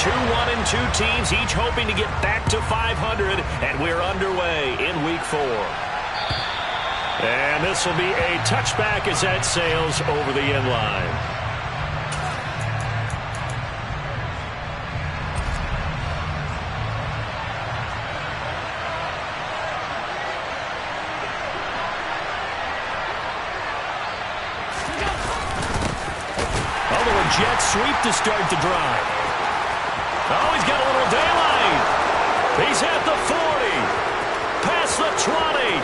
2-1 and 2 teams, each hoping to get back to 500, and we're underway in Week 4. And this will be a touchback as that sails over the end line. Jet sweep to start the drive. Oh, he's got a little daylight. He's at the 40. Past the 20.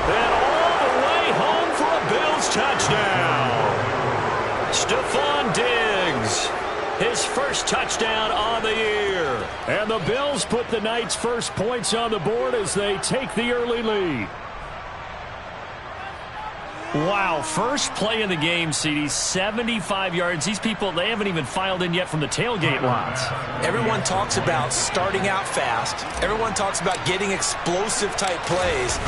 And all the way home for a Bills touchdown. Stephon Diggs. His first touchdown on the year. And the Bills put the night's first points on the board as they take the early lead. Wow, first play in the game, CD, 75 yards. These people, they haven't even filed in yet from the tailgate lots. Everyone talks about starting out fast. Everyone talks about getting explosive-type plays.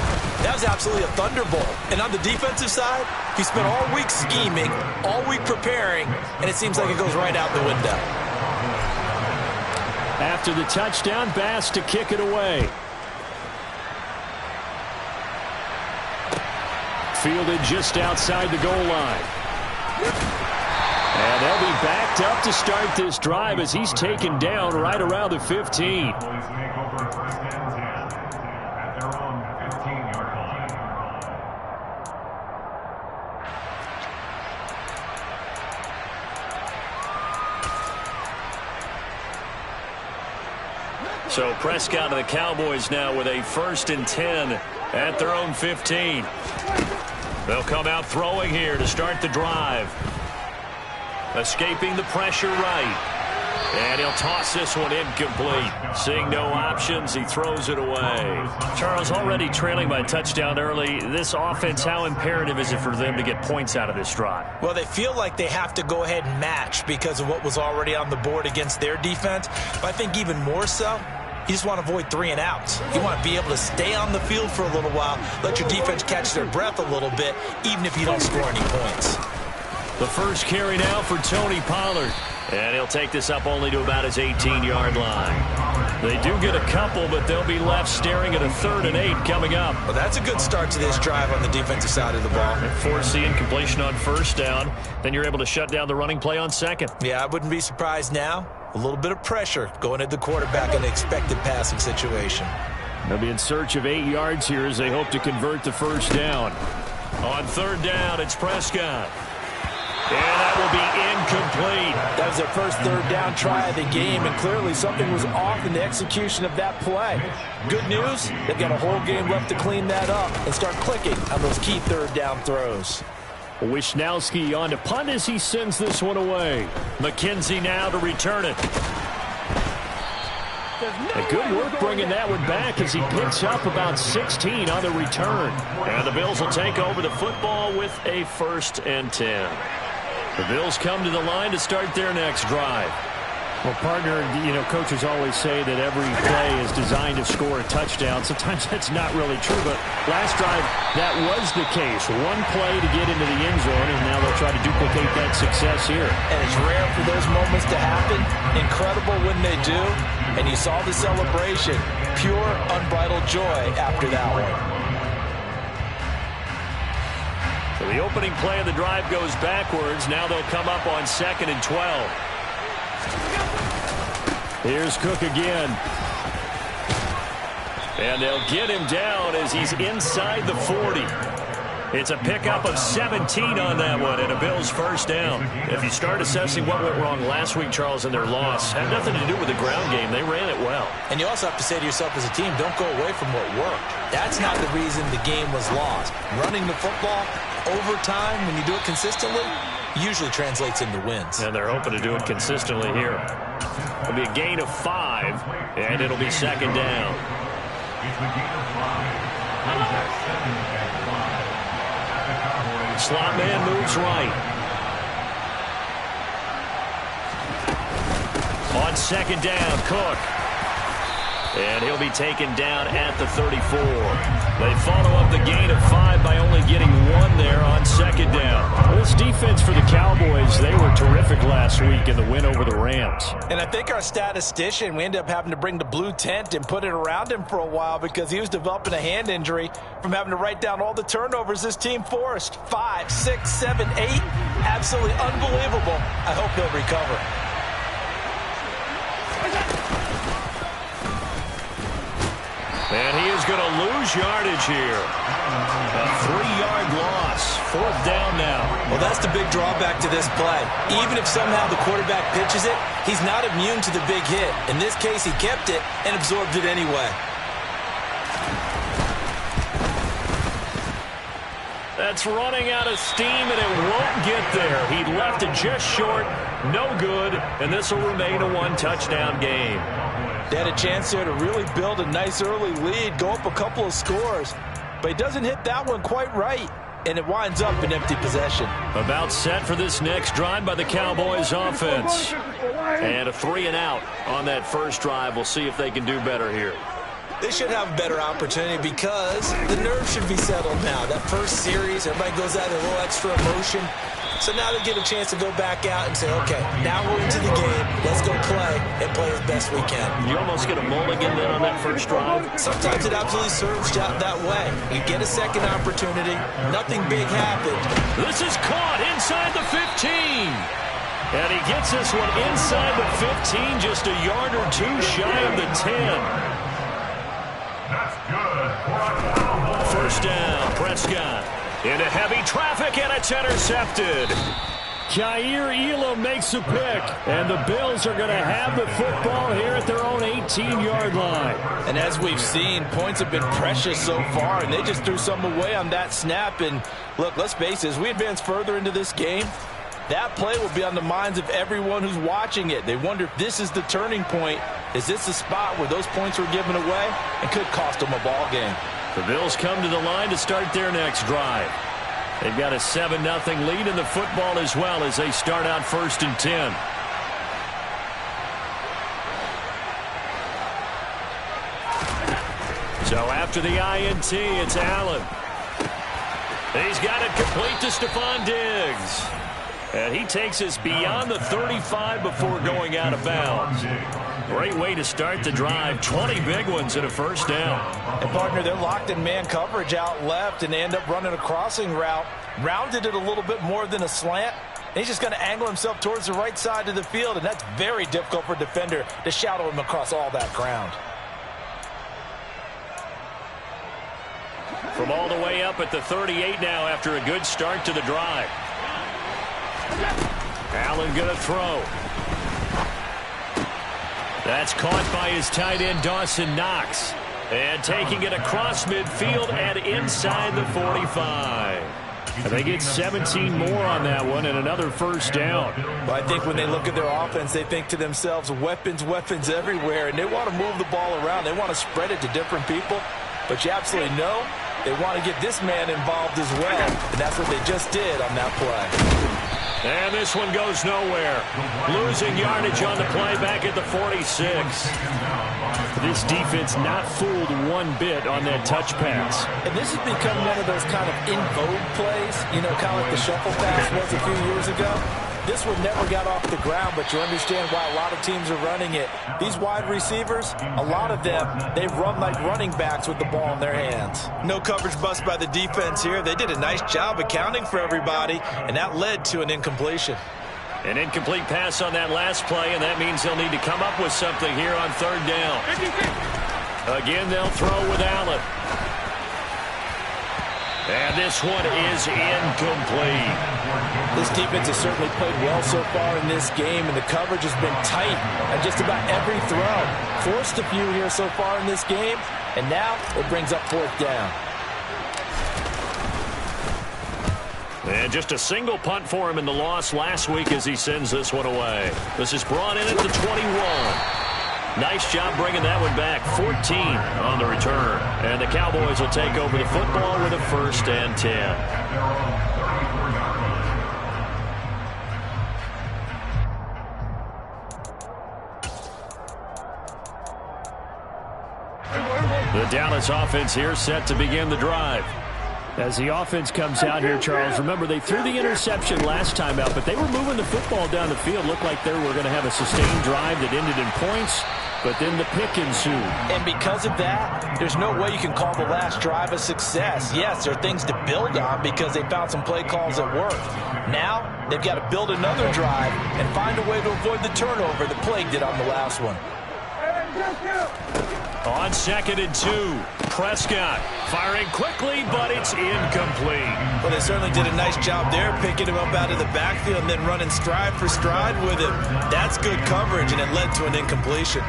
That was absolutely a thunderbolt. And on the defensive side, he spent all week scheming, all week preparing, and it seems like it goes right out the window. After the touchdown, Bass to kick it away. Fielded just outside the goal line. And they'll be backed up to start this drive as he's taken down right around the 15. So Prescott and the Cowboys now with a 1st and 10 at their own 15. They'll come out throwing here to start the drive. Escaping the pressure right. And he'll toss this one incomplete. Seeing no options, he throws it away. Charles, already trailing by a touchdown early. This offense, how imperative is it for them to get points out of this drive? Well, they feel like they have to go ahead and match because of what was already on the board against their defense. But I think even more so, you just want to avoid 3 and outs. You want to be able to stay on the field for a little while, let your defense catch their breath a little bit, even if you don't score any points. The first carry now for Tony Pollard. And he'll take this up only to about his 18-yard line. They do get a couple, but they'll be left staring at a 3rd and 8 coming up. Well, that's a good start to this drive on the defensive side of the ball. Force the incompletion on 1st down. Then you're able to shut down the running play on 2nd. Yeah, I wouldn't be surprised now. A little bit of pressure going at the quarterback in an expected passing situation. They'll be in search of 8 yards here as they hope to convert the 1st down. On 3rd down, it's Prescott. And that will be incomplete. That was their first 3rd down try of the game, and clearly something was off in the execution of that play. Good news, they've got a whole game left to clean that up and start clicking on those key 3rd down throws. Wisnowski on to punt as he sends this one away. McKenzie now to return it. A good work bringing that one back as he picks up about 16 on the return. And the Bills will take over the football with a 1st and 10. The Bills come to the line to start their next drive. Well, partner, coaches always say that every play is designed to score a touchdown. Sometimes that's not really true, but last drive, that was the case. One play to get into the end zone, and now they'll try to duplicate that success here. And it's rare for those moments to happen. Incredible when they do. And you saw the celebration. Pure, unbridled joy after that one. So the opening play of the drive goes backwards. Now they'll come up on 2nd and 12. Here's Cook again. And they'll get him down as he's inside the 40. It's a pickup of 17 on that one and a Bills 1st down. If you start assessing what went wrong last week, Charles, in their loss, had nothing to do with the ground game. They ran it well. And you also have to say to yourself as a team, don't go away from what worked. That's not the reason the game was lost. Running the football over time, when you do it consistently, usually translates into wins. And they're hoping to do it consistently here. It'll be a gain of 5, and it'll be 2nd down. Slot man moves right. On 2nd down, Cook. And he'll be taken down at the 34. They follow up the gain of 5 by only getting 1 there on second down. Well, this defense for the Cowboys, they were terrific last week in the win over the Rams. And I think our statistician, we ended up having to bring the blue tent and put it around him for a while because he was developing a hand injury from having to write down all the turnovers this team forced. 5, 6, 7, 8. Absolutely unbelievable. I hope he'll recover. And he is going to lose yardage here. A 3-yard loss. 4th down now. Well, that's the big drawback to this play. Even if somehow the quarterback pitches it, he's not immune to the big hit. In this case, he kept it and absorbed it anyway. That's running out of steam, and it won't get there. He left it just short. No good, and this will remain a 1-touchdown game. They had a chance there to really build a nice early lead, go up a couple of scores. But he doesn't hit that one quite right, and it winds up an empty possession. About set for this next drive by the Cowboys offense. And a 3-and-out on that first drive. We'll see if they can do better here. They should have a better opportunity because the nerves should be settled now. That first series, everybody goes out with a little extra emotion. So now they get a chance to go back out and say, okay, now we're into the game. Let's go play and play as best we can. You almost get a mulligan then on that first drive. Sometimes it absolutely serves out that way. You get a second opportunity. Nothing big happened. This is caught inside the 15. And he gets this one inside the 15, just a yard or 2 shy of the 10. First down, Prescott. Into heavy traffic, and it's intercepted. Jair Elam makes a pick, and the Bills are going to have the football here at their own 18-yard line. And as we've seen, points have been precious so far, and they just threw some away on that snap. And look, let's face it, as we advance further into this game, that play will be on the minds of everyone who's watching it. They wonder if this is the turning point. Is this the spot where those points were given away and could cost them a ball game? The Bills come to the line to start their next drive. They've got a 7-0 lead in the football as well as they start out 1st and 10. So after the INT, it's Allen. He's got it complete to Stephon Diggs. And he takes us beyond the 35 before going out of bounds. Great way to start the drive. 20 big ones and a first down. And, partner, they're locked in man coverage out left, and they end up running a crossing route. Rounded it a little bit more than a slant. And he's just going to angle himself towards the right side of the field, and that's very difficult for a defender to shadow him across all that ground. From all the way up at the 38 now after a good start to the drive. Allen going to throw. That's caught by his tight end, Dawson Knox. And taking it across midfield and inside the 45. And they get 17 more on that one and another first down. Well, I think when they look at their offense, they think to themselves, weapons, weapons everywhere. And they want to move the ball around. They want to spread it to different people. But you absolutely know they want to get this man involved as well. And that's what they just did on that play. And this one goes nowhere. Losing yardage on the play back at the 46. This defense not fooled one bit on that touch pass. And this has become one of those kind of in vogue plays, you know, kind of like the shuffle pass was a few years ago. This one never got off the ground, but you understand why a lot of teams are running it. These wide receivers, a lot of them, they run like running backs with the ball in their hands. No coverage bust by the defense here. They did a nice job accounting for everybody, and that led to an incompletion. An incomplete pass on that last play, and that means they'll need to come up with something here on 3rd down. Again, they'll throw with Allen. And this one is incomplete. This defense has certainly played well so far in this game, and the coverage has been tight on just about every throw. Forced a few here so far in this game, and now it brings up 4th down. And just a single punt for him in the loss last week as he sends this one away. This is brought in at the 21. Nice job bringing that one back. 14 on the return. And the Cowboys will take over the football with a 1st and 10. The Dallas offense here set to begin the drive. As the offense comes out here, Charles, remember they threw the interception last time out, but they were moving the football down the field. Looked like they were going to have a sustained drive that ended in points, but then the pick ensued. And because of that, there's no way you can call the last drive a success. Yes, there are things to build on because they found some play calls that work. Now, they've got to build another drive and find a way to avoid the turnover that plagued it on the last one. On 2nd and 2, Prescott firing quickly, but it's incomplete. Well, they certainly did a nice job there, picking him up out of the backfield and then running stride for stride with him. That's good coverage, and it led to an incompletion.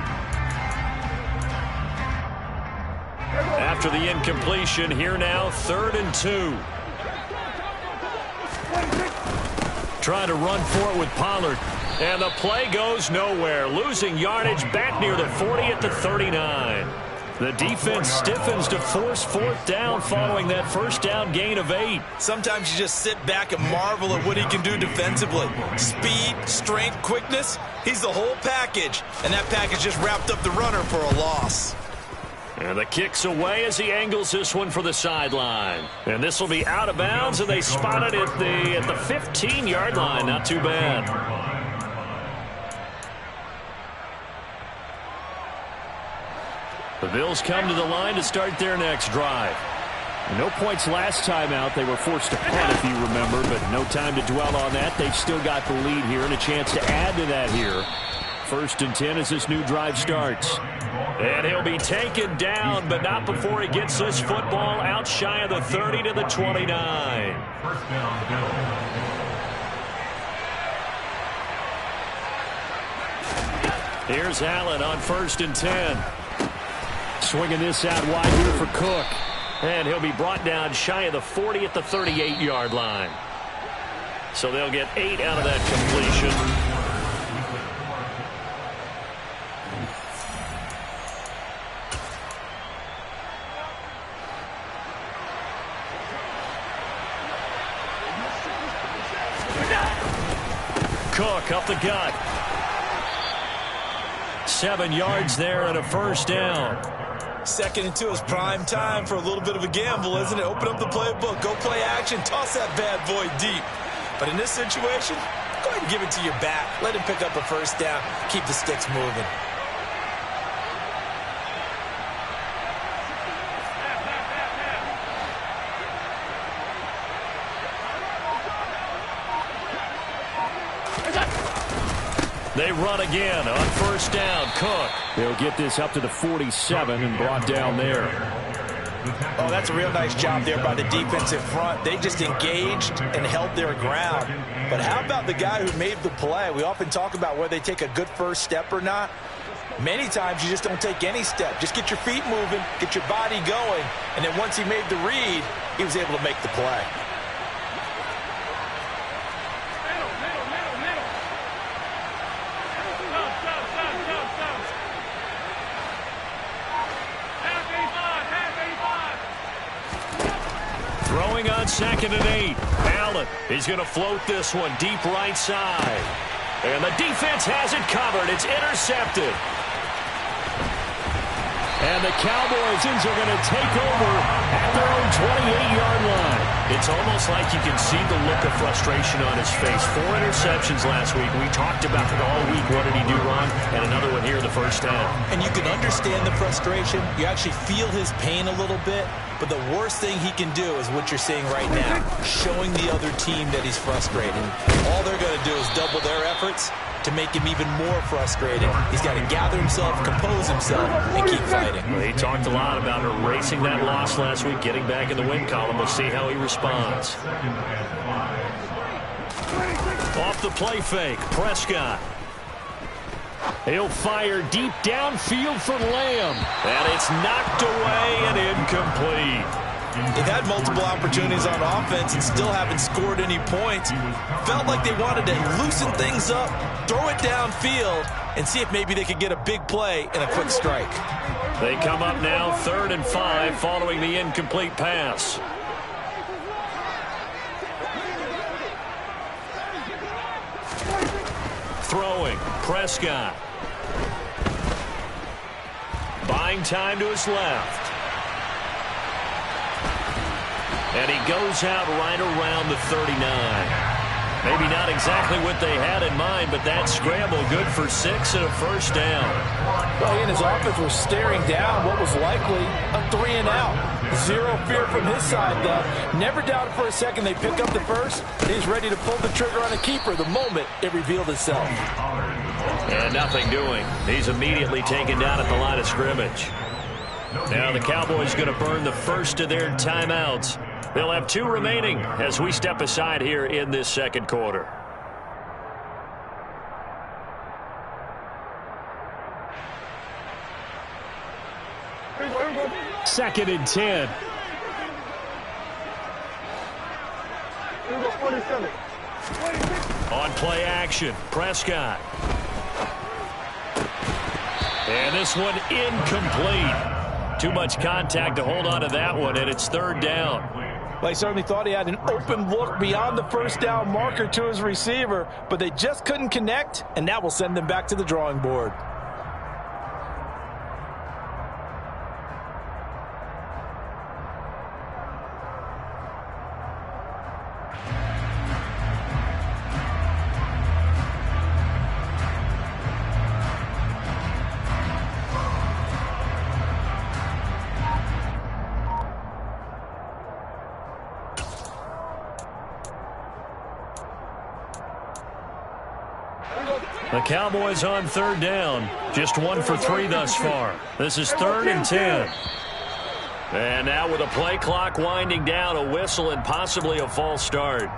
After the incompletion, here now, 3rd and 2. Trying to run for it with Pollard. And the play goes nowhere. Losing yardage back near the 40 at the 39. The defense stiffens to force 4th down following that first down gain of 8. Sometimes you just sit back and marvel at what he can do defensively. Speed, strength, quickness. He's the whole package. And that package just wrapped up the runner for a loss. And the kick's away as he angles this one for the sideline. And this will be out of bounds, and they spot it at the 15-yard line. Not too bad. The Bills come to the line to start their next drive. No points last time out. They were forced to punt, if you remember, but no time to dwell on that. They've still got the lead here and a chance to add to that here. 1st and 10 as this new drive starts. And he'll be taken down, but not before he gets this football out shy of the 30 to the 29. Here's Allen on 1st and 10. Swinging this out wide here for Cook. And he'll be brought down shy of the 40 at the 38-yard line. So they'll get 8 out of that completion. Cook up the gut. 7 yards there and a 1st down. 2nd and 2 is prime time for a little bit of a gamble, isn't it? Open up the playbook, go play action, toss that bad boy deep. But in this situation, go ahead and give it to your back. Let him pick up a 1st down. Keep the sticks moving. They run again on 1st down. Cook. They'll get this up to the 47 and brought down there. Oh, that's a real nice job there by the defensive front. They just engaged and held their ground. But how about the guy who made the play? We often talk about whether they take a good first step or not. Many times you just don't take any step. Just get your feet moving, get your body going, and then once he made the read, he was able to make the play. Throwing on 2nd and 8. Allen, he's going to float this one deep right side. And the defense has it covered. It's intercepted. And the Cowboys are going to take over at their own 28-yard line. It's almost like you can see the look of frustration on his face. 4 interceptions last week. We talked about it all week. What did he do wrong? And another one here in the 1st down. And you can understand the frustration. You actually feel his pain a little bit. But the worst thing he can do is what you're seeing right now, showing the other team that he's frustrated. All they're going to do is double their efforts to make him even more frustrated. He's got to gather himself, compose himself, and keep fighting. Well, he talked a lot about erasing that loss last week, getting back in the win column. We'll see how he responds. Off the play fake, Prescott. He'll fire deep downfield for Lamb. And it's knocked away and incomplete. They've had multiple opportunities on offense and still haven't scored any points. Felt like they wanted to loosen things up, throw it downfield, and see if maybe they could get a big play and a quick strike. They come up now 3rd and 5 following the incomplete pass. Throwing, Prescott. Buying time to his left. And he goes out right around the 39. Maybe not exactly what they had in mind, but that scramble good for 6 and a first down. Well, he and his offense were staring down what was likely a 3-and-out. Zero fear from his side, though. Never doubted for a second they pick up the first. He's ready to pull the trigger on a keeper the moment it revealed itself. And nothing doing. He's immediately taken down at the line of scrimmage. Now the Cowboys going to burn the first of their timeouts. They'll have 2 remaining as we step aside here in this second quarter. Second and 10. On play action, Prescott. And this one incomplete. Too much contact to hold on to that one, and it's third down. Well, he certainly thought he had an open look beyond the first down marker to his receiver, but they just couldn't connect, and that will send them back to the drawing board. The Cowboys on third down. Just 1 for 3 thus far. This is 3rd and 10. And now with a play clock winding down, a whistle and possibly a false start.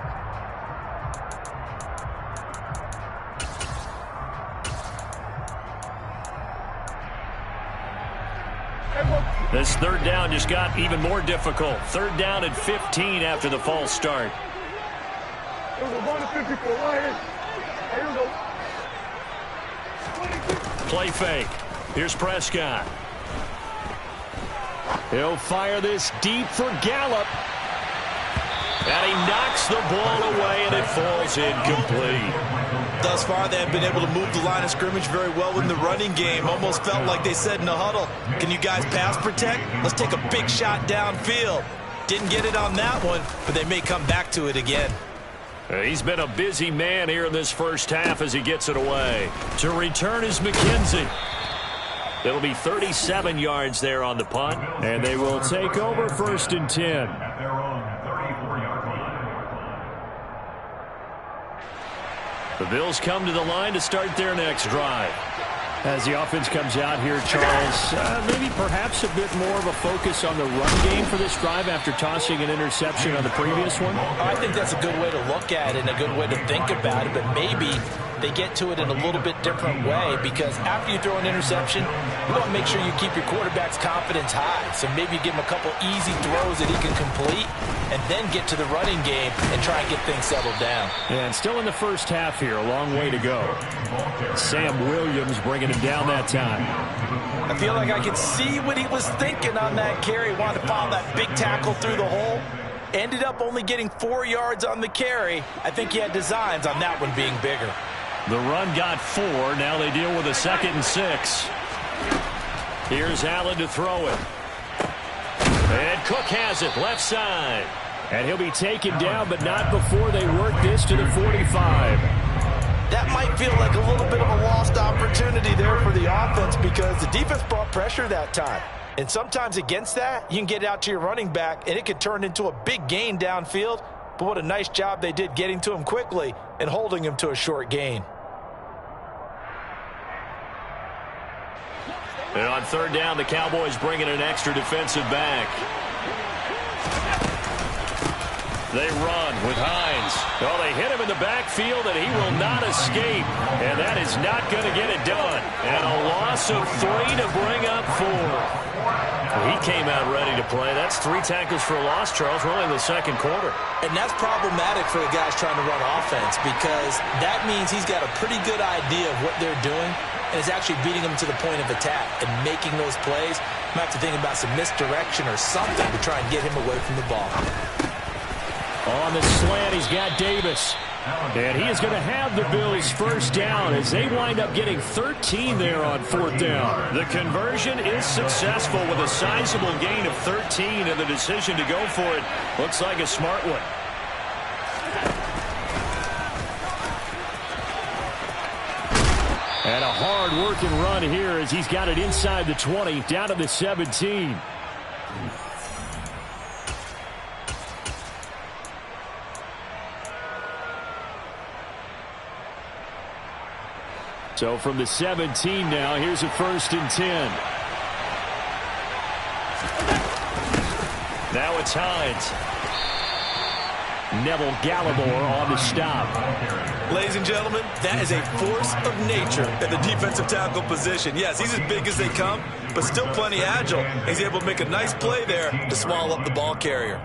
This third down just got even more difficult. 3rd down and 15 after the false start. Play fake. Here's Prescott. He'll fire this deep for Gallup. And he knocks the ball away, and it falls incomplete. Thus far, they have been able to move the line of scrimmage very well in the running game. Almost felt like they said in the huddle, can you guys pass protect? Let's take a big shot downfield. Didn't get it on that one, but they may come back to it again. He's been a busy man here in this first half as he gets it away. To return is McKenzie. It'll be 37 yards there on the punt. And they will take over 1st and 10. The Bills come to the line to start their next drive. As the offense comes out here, Charles, maybe perhaps a bit more of a focus on the run game for this drive after tossing an interception on the previous one? I think that's a good way to look at it and a good way to think about it, but maybe they get to it in a little bit different way, because after you throw an interception, you want to make sure you keep your quarterback's confidence high. So maybe give him a couple easy throws that he can complete and then get to the running game and try and get things settled down. And still in the first half here, a long way to go. Sam Williams bringing him down that time. I feel like I could see what he was thinking on that carry. Wanted to follow that big tackle through the hole. Ended up only getting 4 yards on the carry. I think he had designs on that one being bigger. The run got 4. Now they deal with a 2nd and 6. Here's Allen to throw it. And Cook has it left side. And he'll be taken down, but not before they work this to the 45. That might feel like a little bit of a lost opportunity there for the offense, because the defense brought pressure that time. And sometimes against that, you can get out to your running back, and it could turn into a big gain downfield. But what a nice job they did getting to him quickly and holding him to a short gain. And on third down, the Cowboys bring in an extra defensive back. They run with Hines. Oh, they hit him in the backfield, and he will not escape. And that is not going to get it done. And a loss of 3 to bring up 4. He came out ready to play. That's 3 tackles for a loss, Charles, really in the second quarter. And that's problematic for the guys trying to run offense, because that means he's got a pretty good idea of what they're doing and is actually beating them to the point of attack and making those plays. Might have to think about some misdirection or something to try and get him away from the ball. On the slant, he's got Davis. And he is going to have the Bills first down as they wind up getting 13 there on fourth down. The conversion is successful with a sizable gain of 13, and the decision to go for it looks like a smart one. And a hard-working run here as he's got it inside the 20, down to the 17. So from the 17 now, here's a 1st and 10. Now it's Hines. Neville Gallimore on the stop. Ladies and gentlemen, that is a force of nature at the defensive tackle position. Yes, he's as big as they come, but still plenty agile. He's able to make a nice play there to swallow up the ball carrier.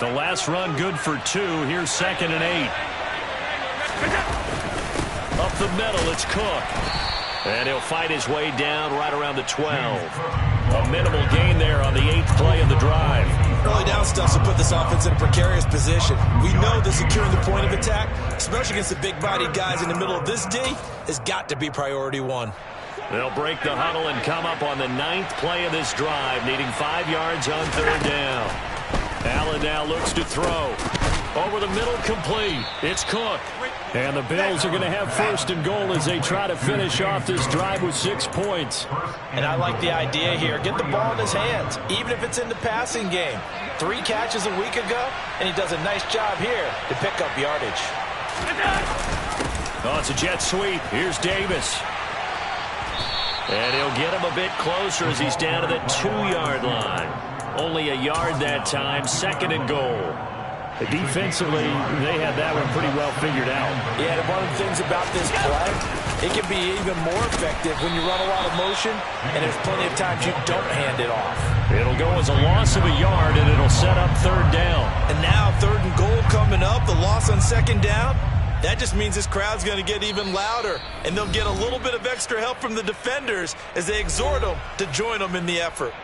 The last run good for 2. Here's 2nd and 8. Up the middle, it's Cook. And he'll fight his way down right around the 12. A minimal gain there on the 8th play of the drive. Early down stuff will put this offense in a precarious position. We know that securing the point of attack, especially against the big-bodied guys in the middle of this D, has got to be priority 1. They'll break the huddle and come up on the 9th play of this drive, needing 5 yards on 3rd down. Allen now looks to throw. Over the middle, complete. It's Cook. And the Bills are going to have 1st and goal as they try to finish off this drive with 6 points. And I like the idea here. Get the ball in his hands, even if it's in the passing game. 3 catches a week ago, and he does a nice job here to pick up yardage. Oh, it's a jet sweep. Here's Davis. And he'll get him a bit closer as he's down to the 2-yard line. Only a yard that time, 2nd and goal. Defensively, they had that one pretty well figured out. Yeah, and one of the things about this play, it can be even more effective when you run a lot of motion, and there's plenty of times you don't hand it off. It'll go as a loss of a yard, and it'll set up 3rd down. And now 3rd and goal coming up, the loss on 2nd down. That just means this crowd's going to get even louder, and they'll get a little bit of extra help from the defenders as they exhort them to join them in the effort.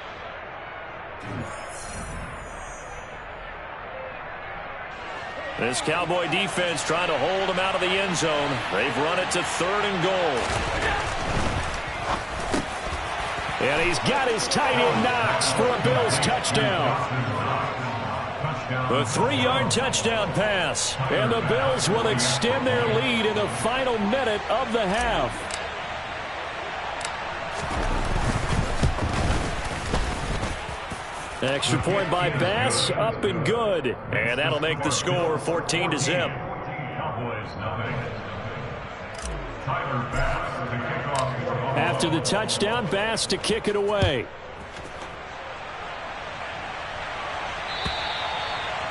This Cowboy defense trying to hold him out of the end zone. They've run it to 3rd and goal. And he's got his tight end Knox for a Bills touchdown. A 3-yard touchdown pass. And the Bills will extend their lead in the final minute of the half. Extra point by Bass, up and good. And that'll make the score 14-0. After the touchdown, Bass to kick it away.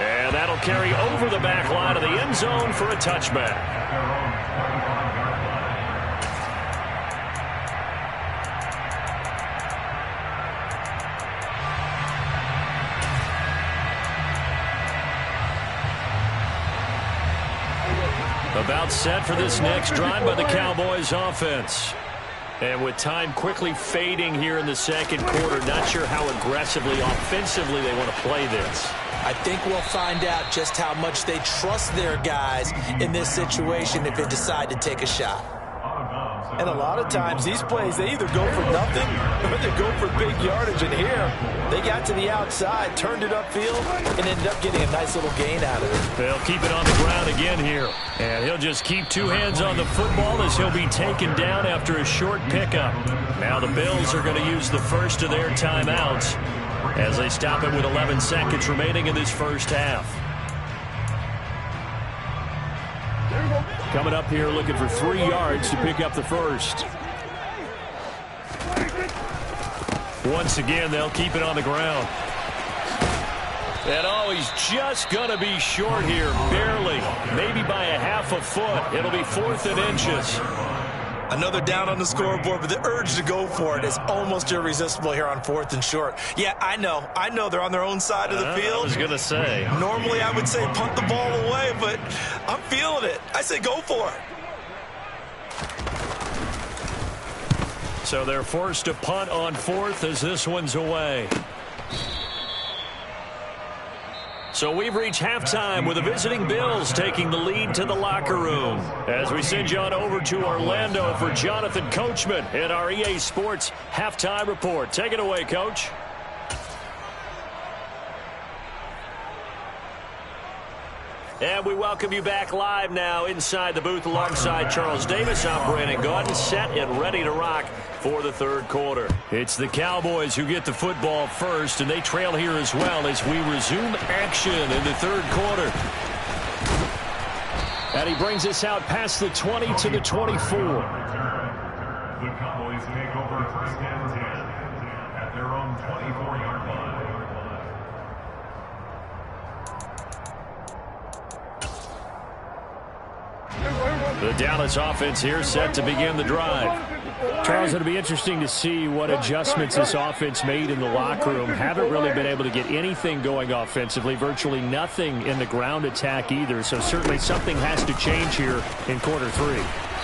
And that'll carry over the back line of the end zone for a touchback. About set for this next drive by the Cowboys offense. And with time quickly fading here in the 2nd quarter, not sure how aggressively, offensively they want to play this. I think we'll find out just how much they trust their guys in this situation if they decide to take a shot. And a lot of times these plays, they either go for nothing or they go for big yardage. And here, they got to the outside, turned it upfield, and ended up getting a nice little gain out of it. They'll keep it on the ground again here. And he'll just keep 2 hands on the football as he'll be taken down after a short pickup. Now the Bills are going to use the first of their timeouts as they stop it with 11 seconds remaining in this first half. Coming up here looking for 3 yards to pick up the first. Once again, they'll keep it on the ground. And oh, he's just going to be short here, barely, maybe by a half a foot. It'll be 4th and inches. Another down on the scoreboard, but the urge to go for it is almost irresistible here on 4th and short. Yeah, I know they're on their own side of the field. I was going to say. Normally I would say punt the ball away, but I'm feeling it. I say go for it. So they're forced to punt on 4th as this one's away. So we've reached halftime with the visiting Bills taking the lead to the locker room. As we send you on over to Orlando for Jonathan Coachman in our EA Sports Halftime Report. Take it away, Coach. And we welcome you back live now inside the booth alongside Charles Davis. I'm Brandon Gaudin, set and ready to rock for the third quarter. It's the Cowboys who get the football first, and they trail here as well as we resume action in the third quarter. And he brings us out past the 20 to the 24. The Cowboys take over first and 10 at their own 24-yard line. The Dallas offense here set to begin the drive. Charles, it'll be interesting to see what adjustments this offense made in the locker room. Haven't really been able to get anything going offensively, virtually nothing in the ground attack either. So certainly something has to change here in quarter three.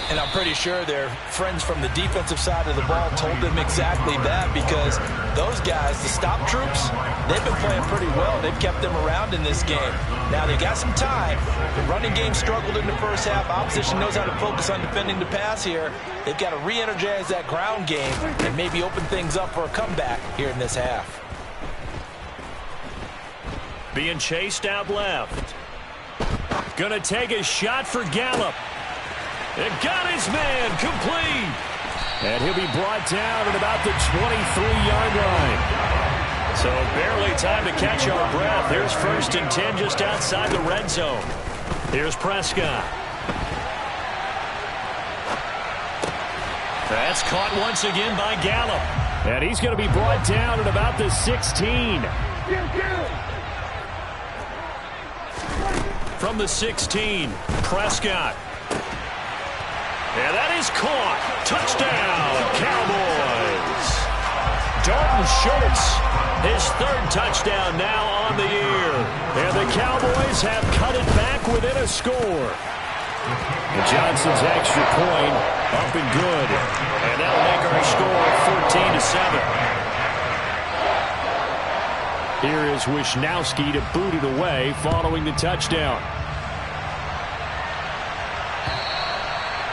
And I'm pretty sure their friends from the defensive side of the ball told them exactly that, because those guys, the stop troops, they've been playing pretty well. They've kept them around in this game. Now, they got some time. The running game struggled in the first half. Opposition knows how to focus on defending the pass here. They've got to re-energize that ground game and maybe open things up for a comeback here in this half. Being chased out left. Gonna take a shot for Gallup. And got his man complete. And he'll be brought down at about the 23-yard line. So barely time to catch our breath. Here's first and 10 just outside the red zone. Here's Prescott. That's caught once again by Gallup. And he's going to be brought down at about the 16. From the 16, Prescott. And that is caught. Touchdown, Cowboys. Dalton Schultz, his third touchdown now on the year. And the Cowboys have cut it back within a score. And Johnson's extra point up and good. And that'll make our score 14-7. Here is Wisnowski to boot it away following the touchdown.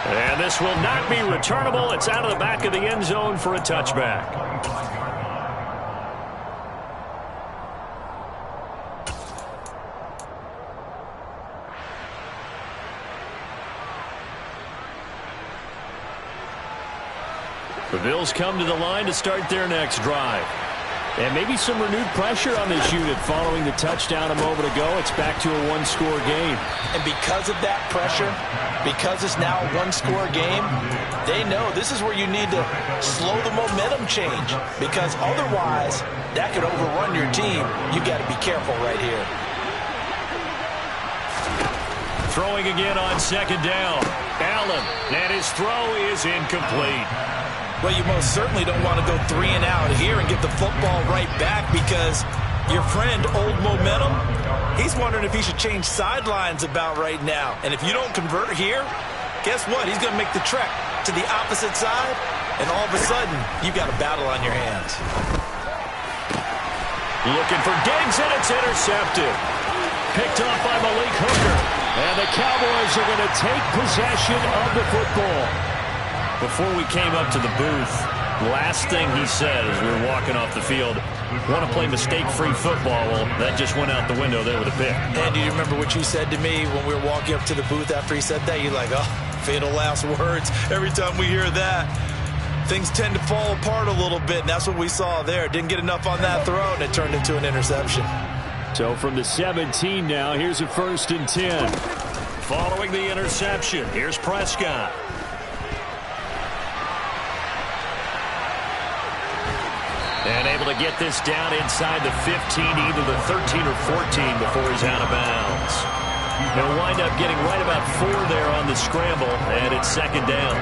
And this will not be returnable. It's out of the back of the end zone for a touchback. The Bills come to the line to start their next drive. And maybe some renewed pressure on this unit following the touchdown a moment ago. It's back to a one-score game. And because of that pressure, because it's now a one-score game, they know this is where you need to slow the momentum change, because otherwise that could overrun your team. You got to be careful right here. Throwing again on second down. Allen, and his throw is incomplete. Well, you most certainly don't want to go 3 and out here and get the football right back, because your friend, Old Momentum, he's wondering if he should change sidelines about right now. And if you don't convert here, guess what? He's going to make the trek to the opposite side, and all of a sudden, you've got a battle on your hands. Looking for Diggs, and it's intercepted. Picked off by Malik Hooker. And the Cowboys are going to take possession of the football. Before we came up to the booth, last thing he said as we were walking off the field, want to play mistake-free football. Well, that just went out the window there with a pick. And do you remember what you said to me when we were walking up to the booth after he said that? You're like, oh, fatal last words. Every time we hear that, things tend to fall apart a little bit, and that's what we saw there. Didn't get enough on that throw, and it turned into an interception. So from the 17 now, here's a first and 10. Following the interception, here's Prescott. And able to get this down inside the 15, either the 13 or 14 before he's out of bounds. They'll wind up getting right about 4 there on the scramble, and it's second down.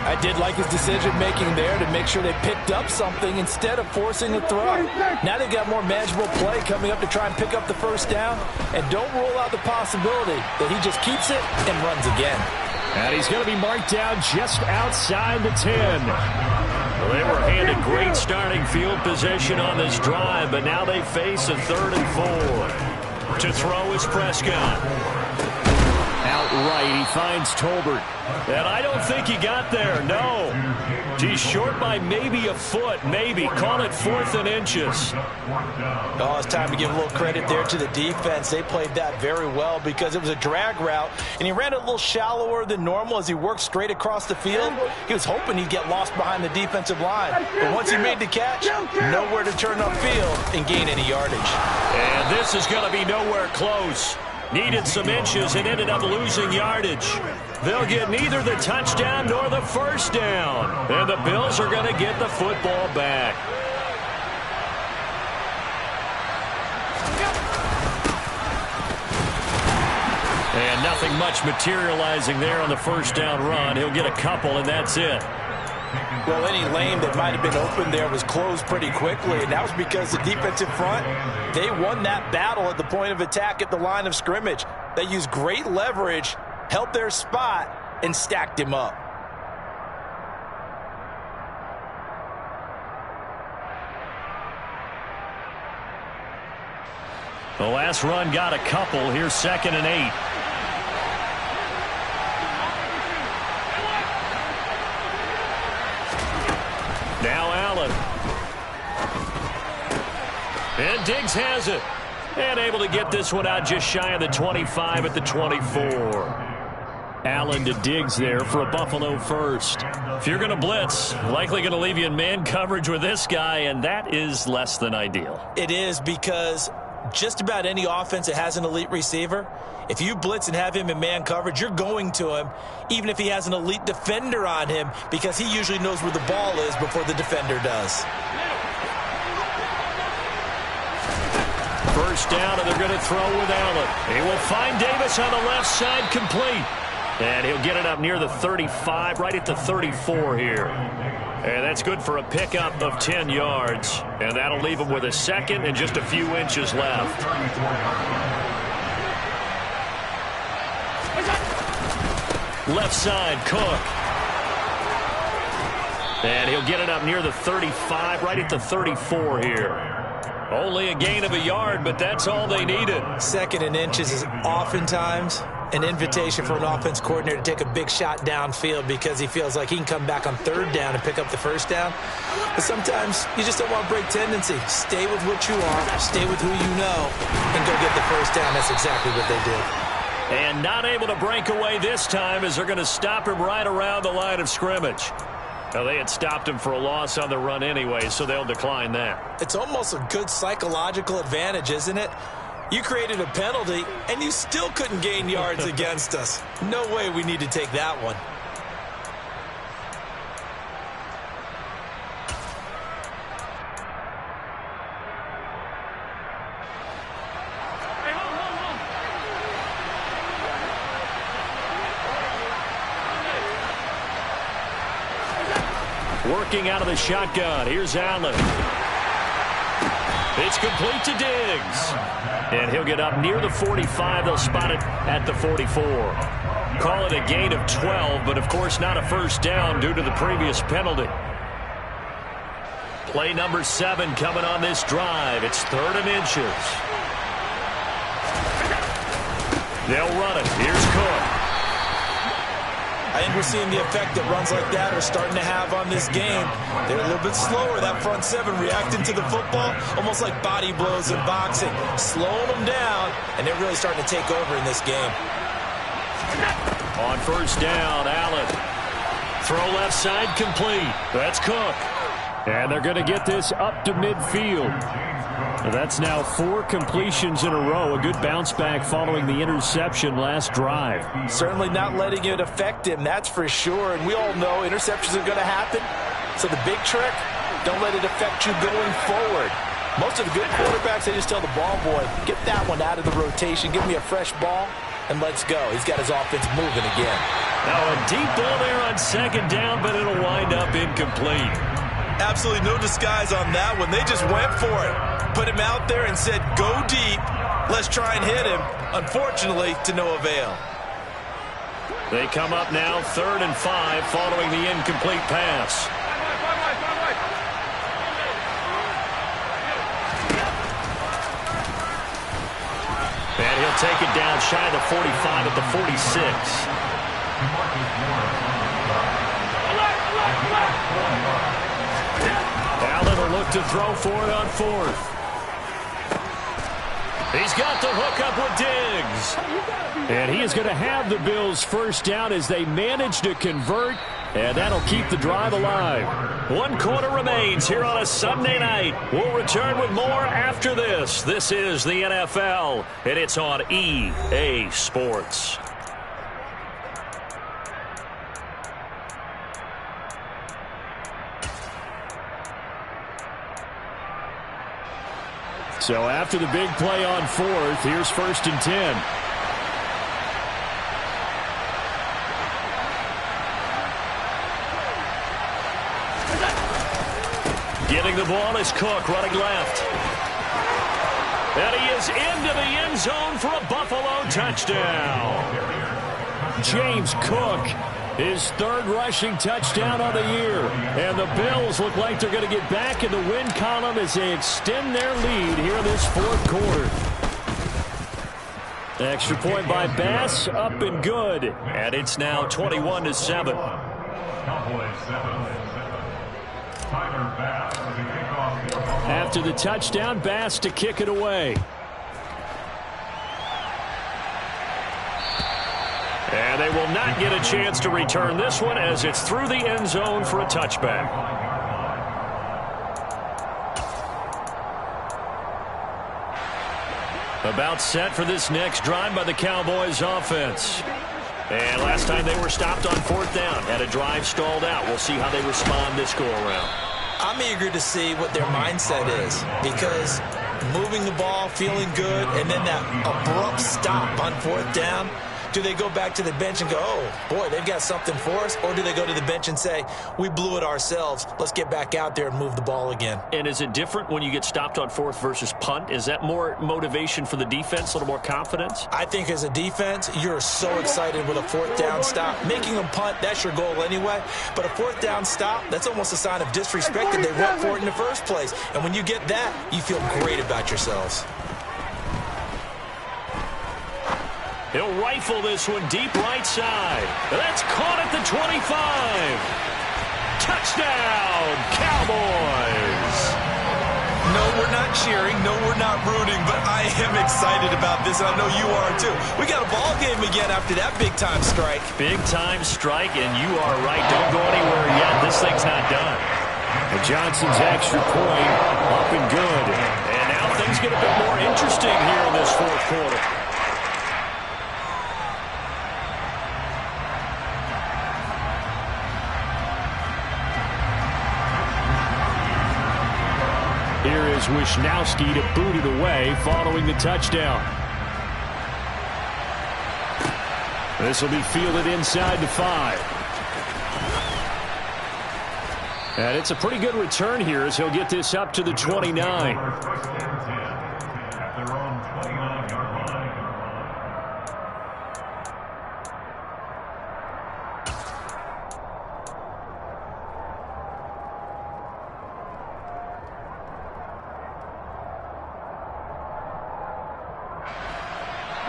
I did like his decision-making there to make sure they picked up something instead of forcing a throw. Now they've got more manageable play coming up to try and pick up the first down, and don't rule out the possibility that he just keeps it and runs again. And he's going to be marked down just outside the 10. Well, they were handed great starting field position on this drive, but now they face a 3rd and 4. To throw is Prescott. Outright, he finds Tolbert. And I don't think he got there, no. He's short by maybe a foot, maybe. Call it 4th and inches. Oh, it's time to give a little credit there to the defense. They played that very well because it was a drag route, and he ran it a little shallower than normal as he worked straight across the field. He was hoping he'd get lost behind the defensive line. But once he made the catch, nowhere to turn upfield and gain any yardage. And this is going to be nowhere close. Needed some inches and ended up losing yardage. They'll get neither the touchdown nor the first down. And the Bills are going to get the football back. And nothing much materializing there on the first down run. He'll get a couple, and that's it. Well, any lane that might have been open there was closed pretty quickly, and that was because the defensive front, they won that battle at the point of attack at the line of scrimmage. They used great leverage, held their spot, and stacked him up. The last run got a couple. Here's 2nd and 8. Now Allen. And Diggs has it. And able to get this one out just shy of the 25 at the 24. Allen to Diggs there for a Buffalo first. If you're going to blitz, likely going to leave you in man coverage with this guy, and that is less than ideal. It is because just about any offense that has an elite receiver, if you blitz and have him in man coverage, you're going to him, even if he has an elite defender on him, because he usually knows where the ball is before the defender does. First down, and they're going to throw with Allen. He will find Davis on the left side, complete. And he'll get it up near the 35, right at the 34 here. And that's good for a pickup of 10 yards. And that'll leave him with a second and just a few inches left. Left side, Cook. And he'll get it up near the 35, right at the 34 here. Only a gain of a yard, but that's all they needed. 2nd and inches is oftentimes an invitation for an offense coordinator to take a big shot downfield because he feels like he can come back on 3rd down and pick up the first down. But sometimes you just don't want to break tendency. Stay with what you are, stay with who you know, and go get the first down. That's exactly what they did. And not able to break away this time as they're going to stop him right around the line of scrimmage. Now, they had stopped him for a loss on the run anyway, so they'll decline that. It's almost a good psychological advantage, isn't it? You created a penalty, and you still couldn't gain yards against us. No way we need to take that one. Working out of the shotgun. Here's Allen. It's complete to Diggs. And he'll get up near the 45. They'll spot it at the 44. Call it a gain of 12, but of course not a first down due to the previous penalty. Play number 7 coming on this drive. It's 3rd and inches. They'll run it. Here's Cook. I think we're seeing the effect that runs like that are starting to have on this game. They're a little bit slower, that front 7, reacting to the football, almost like body blows in boxing, slowing them down, and they're really starting to take over in this game. On first down, Allen. Throw left side, complete. That's Cook. And they're going to get this up to midfield. That's now 4 completions in a row. A good bounce back following the interception last drive. Certainly not letting it affect him, that's for sure. And we all know interceptions are going to happen. So the big trick, don't let it affect you going forward. Most of the good quarterbacks, they just tell the ball boy, get that one out of the rotation, give me a fresh ball, and let's go. He's got his offense moving again. Now a deep ball there on 2nd down, but it'll wind up incomplete. Absolutely no disguise on that one. They just went for it. Put him out there and said, go deep. Let's try and hit him. Unfortunately, to no avail. They come up now 3rd and 5 following the incomplete pass. take it down shy of the 45 at the 46. Allen will look to throw for it on 4th. He's got the hook up with Diggs. And he is going to have the Bills first down as they manage to convert, and that'll keep the drive alive. 1 quarter remains here on a Sunday night. We'll return with more after this. This is the NFL, and it's on EA Sports. So after the big play on 4th, here's 1st and 10. Getting the ball is Cook running left. And he is into the end zone for a Buffalo touchdown. James Cook, his 3rd rushing touchdown on the year. And the Bills look like they're going to get back in the win column as they extend their lead here in this 4th quarter. Extra point by Bass, up and good. And it's now 21-7. After the touchdown, Bass to kick it away. And they will not get a chance to return this one as it's through the end zone for a touchback. About set for this next drive by the Cowboys offense. And last time they were stopped on 4th down, had a drive stalled out. We'll see how they respond this go-around. I'm eager to see what their mindset is, because moving the ball, feeling good, and then that abrupt stop on 4th down, do they go back to the bench and go, oh, boy, they've got something for us? Or do they go to the bench and say, we blew it ourselves, let's get back out there and move the ball again? And is it different when you get stopped on 4th versus punt? Is that more motivation for the defense, a little more confidence? I think as a defense, you're so excited with a 4th down stop. Making them punt, that's your goal anyway. But a 4th down stop, that's almost a sign of disrespect that they went for it in the first place. And when you get that, you feel great about yourselves. He'll rifle this one deep right side. That's caught at the 25. Touchdown, Cowboys. No, we're not cheering. No, we're not rooting. But I am excited about this, and I know you are too. We got a ball game again after that big-time strike. Big-time strike, and you are right. Don't go anywhere yet. This thing's not done. And Johnson's extra point up and good. And now things get a bit more interesting here in this 4th quarter. Here is Wisnowski to boot it away following the touchdown. This will be fielded inside the 5. And it's a pretty good return here as he'll get this up to the 29.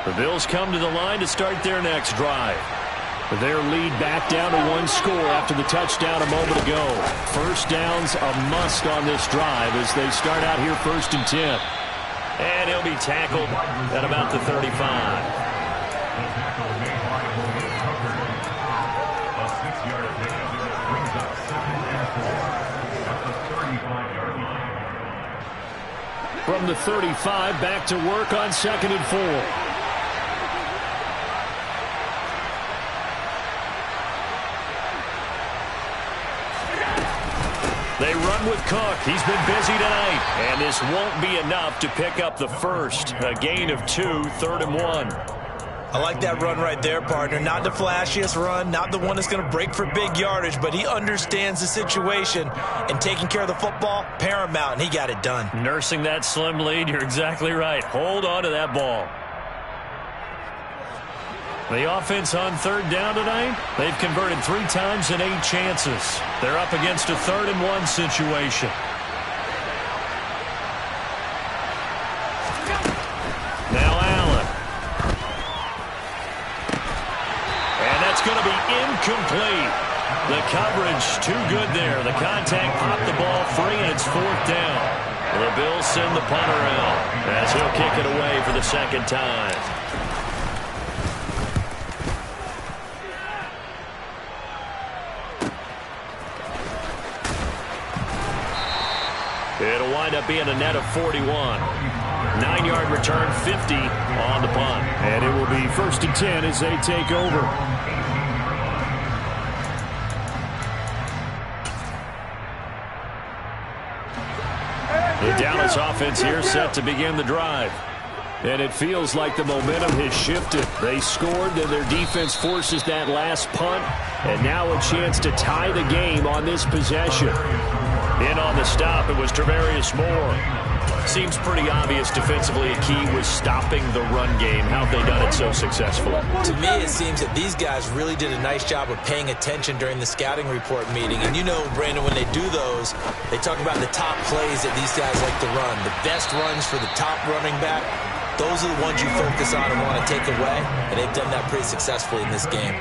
The Bills come to the line to start their next drive. Their lead back down to 1 score after the touchdown a moment ago. First down's a must on this drive as they start out here 1st and 10. And he'll be tackled at about the 35. From the 35, back to work on 2nd and 4. They run with Cook. He's been busy tonight. And this won't be enough to pick up the first. A gain of 2, 3rd and 1. I like that run right there, partner. Not the flashiest run, not the one that's going to break for big yardage, but he understands the situation, and taking care of the football, paramount, and he got it done. Nursing that slim lead, you're exactly right. Hold on to that ball. The offense on 3rd down tonight, they've converted 3 times in 8 chances. They're up against a 3rd and 1 situation. Now Allen. going to be incomplete. The coverage too good there. The contact popped the ball free, and it's 4th down. The Bills send the punter out as he'll kick it away for the second time. It'll wind up being a net of 41. 9-yard return, 50 on the punt. And it will be 1st and 10 as they take over. The Dallas offense here set to begin the drive. And it feels like the momentum has shifted. They scored, then their defense forces that last punt. And now a chance to tie the game on this possession. In on the stop, it was Travarius Moore. Seems pretty obvious defensively a key was stopping the run game. How have they done it so successfully? To me, it seems that these guys really did a nice job of paying attention during the scouting report meeting. And you know, Brandon, when they do those, they talk about the top plays that these guys like to run. The best runs for the top running back, those are the ones you focus on and want to take away. And they've done that pretty successfully in this game.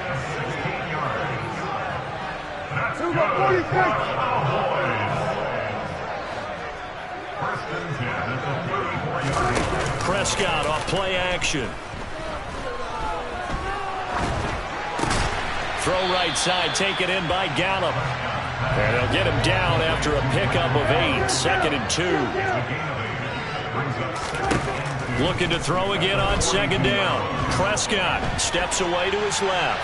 Prescott off play action. Throw right side, taken in by Gallup. And they'll get him down after a pickup of 8. 2nd and 2. Looking to throw again on 2nd down. Prescott steps away to his left.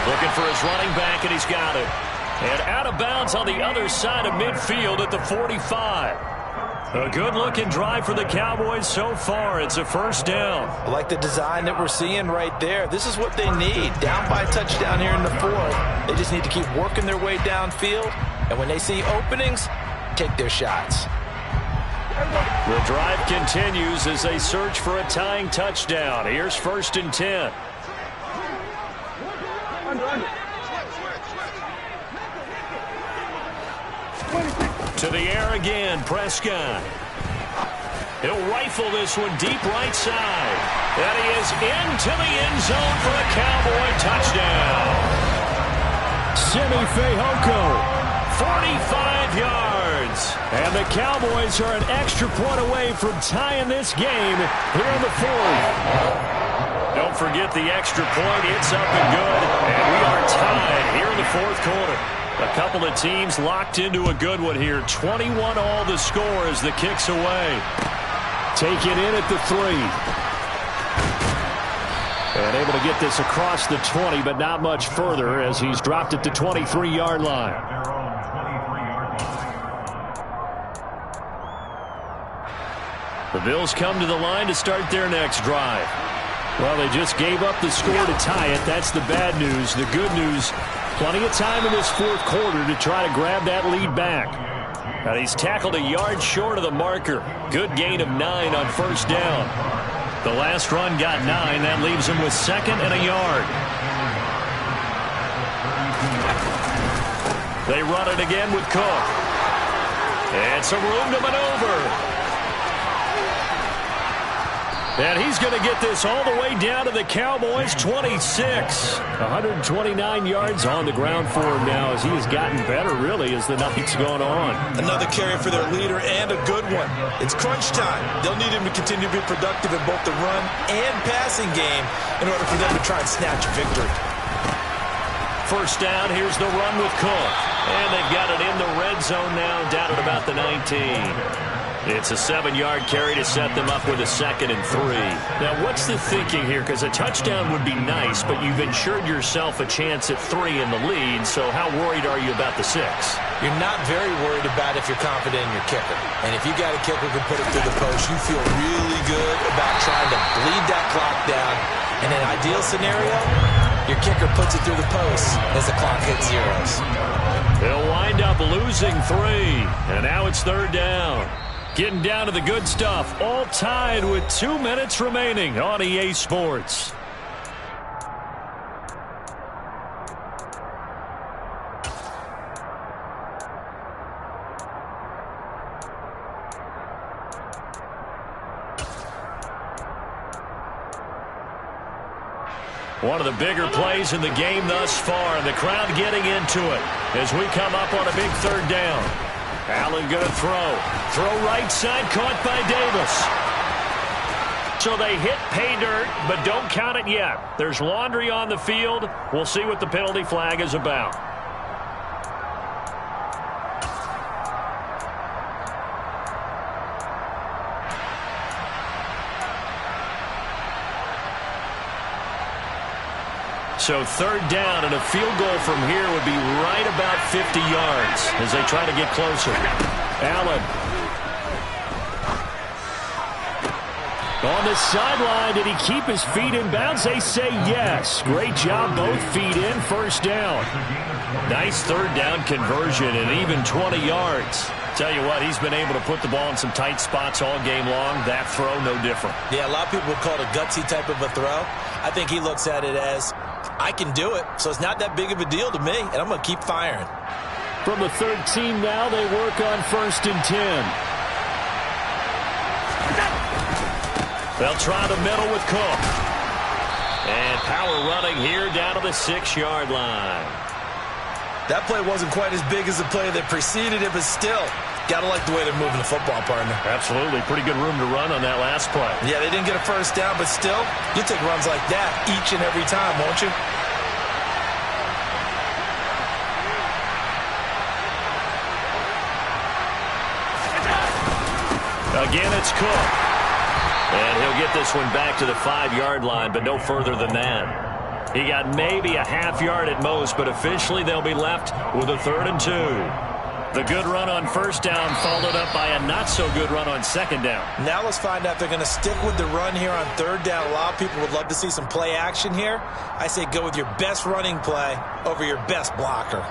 Looking for his running back, and he's got it. And out of bounds on the other side of midfield at the 45. A good-looking drive for the Cowboys so far. It's a 1st down. I like the design that we're seeing right there. This is what they need. Down by a touchdown here in the 4th. They just need to keep working their way downfield. And when they see openings, take their shots. The drive continues as they search for a tying touchdown. Here's 1st and 10. To the air again, Prescott. He'll rifle this one deep right side. And he is into the end zone for a Cowboy touchdown. Simi Fehoko. 45 yards. And the Cowboys are an extra point away from tying this game here in the 4th. Don't forget the extra point. It's up and good. And we are tied here in the 4th quarter. A couple of teams locked into a good one here. 21 all the score as the kick's away. Taken in at the 3. And able to get this across the 20, but not much further as he's dropped at the 23-yard line. The Bills come to the line to start their next drive. Well, they just gave up the score to tie it. That's the bad news. The good news, plenty of time in this 4th quarter to try to grab that lead back. And he's tackled a yard short of the marker. Good gain of 9 on 1st down. The last run got 9. That leaves him with 2nd and a yard. They run it again with Cook. And some room to maneuver. And he's going to get this all the way down to the Cowboys' 26. 129 yards on the ground for him now as he has gotten better, really, as the night's gone on. Another carry for their leader and a good one. It's crunch time. They'll need him to continue to be productive in both the run and passing game in order for them to try and snatch a victory. 1st down, here's the run with Cook. And they've got it in the red zone now, down at about the 19. It's a 7-yard carry to set them up with a 2nd and 3. Now, what's the thinking here? Because a touchdown would be nice, but you've insured yourself a chance at 3 in the lead, so how worried are you about the 6? You're not very worried about if you're confident in your kicker. And if you got a kicker who can put it through the post, you feel really good about trying to bleed that clock down. In an ideal scenario, your kicker puts it through the post as the clock hits zeros. They'll wind up losing 3, and now it's 3rd down. Getting down to the good stuff, all tied with 2 minutes remaining on EA Sports. One of the bigger plays in the game thus far, and the crowd getting into it as we come up on a big third down. Allen going to throw. Throw right side, caught by Davis. So they hit pay dirt, but don't count it yet. There's laundry on the field. We'll see what the penalty flag is about. So third down, and a field goal from here would be right about 50 yards as they try to get closer. Allen. On the sideline, did he keep his feet in bounds? They say yes. Great job, both feet in, first down. Nice third down conversion and even 20 yards. Tell you what, he's been able to put the ball in some tight spots all game long. That throw, no different. Yeah, a lot of people would call it a gutsy type of a throw. I think he looks at it as, I can do it, so it's not that big of a deal to me, and I'm going to keep firing. From the 13 now, they work on 1st and 10. They'll try the middle with Cook. And power running here down to the 6-yard line. That play wasn't quite as big as the play that preceded it, but still, got to like the way they're moving the football, partner. Absolutely. Pretty good room to run on that last play. Yeah, they didn't get a first down, but still, you'll take runs like that each and every time, won't you? Again, it's Cook. And he'll get this one back to the 5-yard line, but no further than that. He got maybe a half yard at most, but officially they'll be left with a 3rd and 2. The good run on first down followed up by a not-so-good run on second down. Now let's find out if they're going to stick with the run here on third down. A lot of people would love to see some play action here. I say go with your best running play over your best blocker.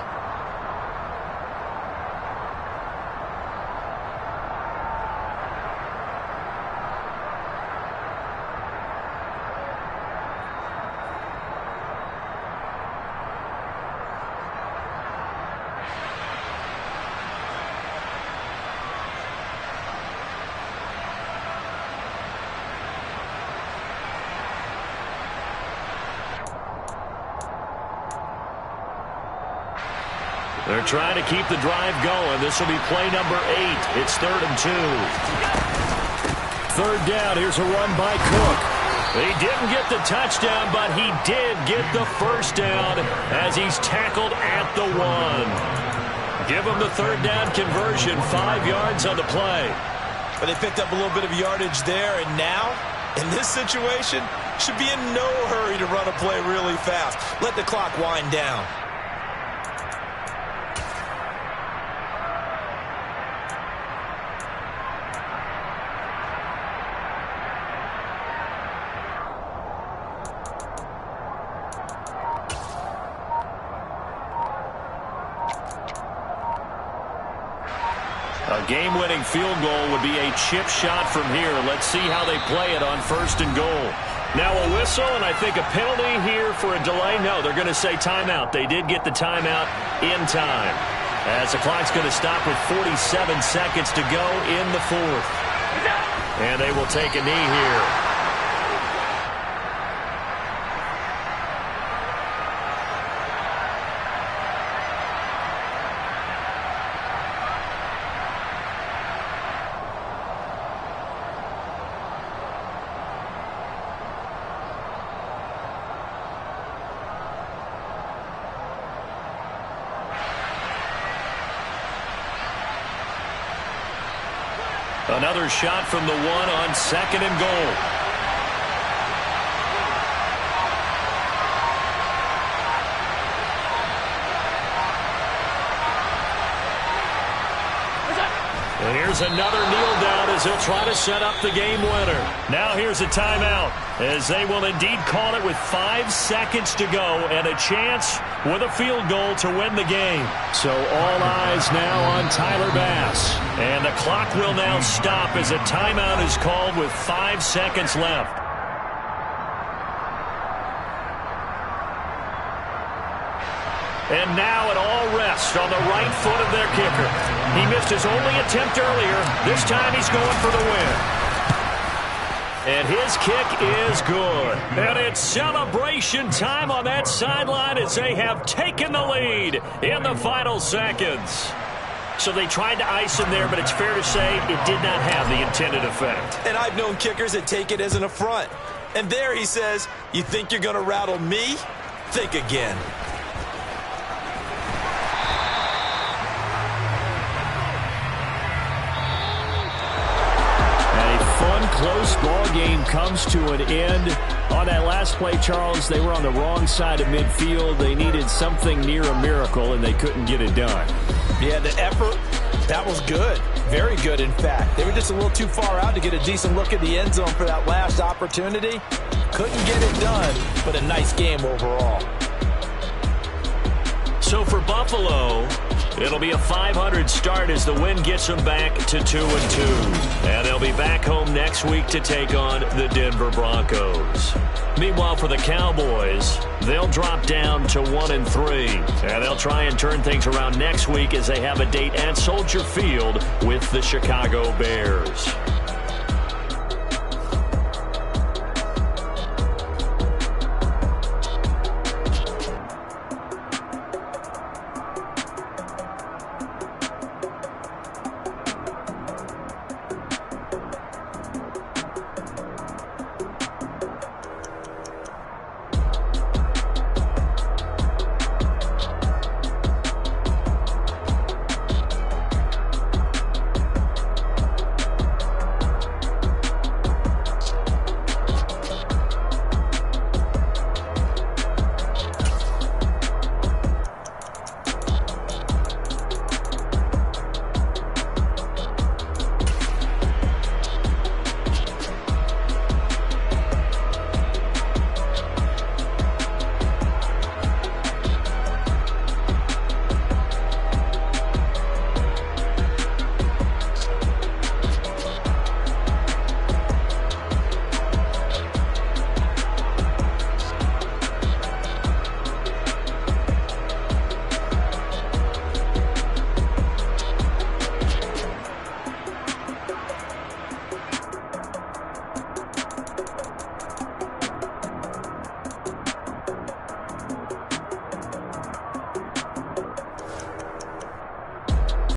They're trying to keep the drive going. This will be play number 8. It's 3rd and 2. Third down. Here's a run by Cook. He didn't get the touchdown, but he did get the first down as he's tackled at the 1. Give him the third down conversion. 5 yards on the play. But they picked up a little bit of yardage there, and now, in this situation, should be in no hurry to run a play really fast. Let the clock wind down. A game-winning field goal would be a chip shot from here. Let's see how they play it on 1st and goal. Now a whistle, and I think a penalty here for a delay. No, they're going to say timeout. They did get the timeout in time, as the clock's going to stop with 47 seconds to go in the 4th. And they will take a knee here. Another shot from the 1 on 2nd and goal. And here's another kneel down as he'll try to set up the game winner. Now here's a timeout as they will indeed call it with 5 seconds to go and a chance with a field goal to win the game. So all eyes now on Tyler Bass. And the clock will now stop as a timeout is called with 5 seconds left. And now it all rests on the right foot of their kicker. He missed his only attempt earlier. This time he's going for the win. And his kick is good. And it's celebration time on that sideline as they have taken the lead in the final seconds. So they tried to ice him there, but it's fair to say it did not have the intended effect. And I've known kickers that take it as an affront. And there he says, you think you're going to rattle me? Think again. Close ball game comes to an end. On that last play, Charles, they were on the wrong side of midfield. They needed something near a miracle, and they couldn't get it done. Yeah, the effort, that was good. Very good, in fact. They were just a little too far out to get a decent look at the end zone for that last opportunity. Couldn't get it done, but a nice game overall. So for Buffalo, it'll be a 500 start as the win gets them back to 2-2. And they'll be back home next week to take on the Denver Broncos. Meanwhile, for the Cowboys, they'll drop down to 1-3. And they'll try and turn things around next week as they have a date at Soldier Field with the Chicago Bears.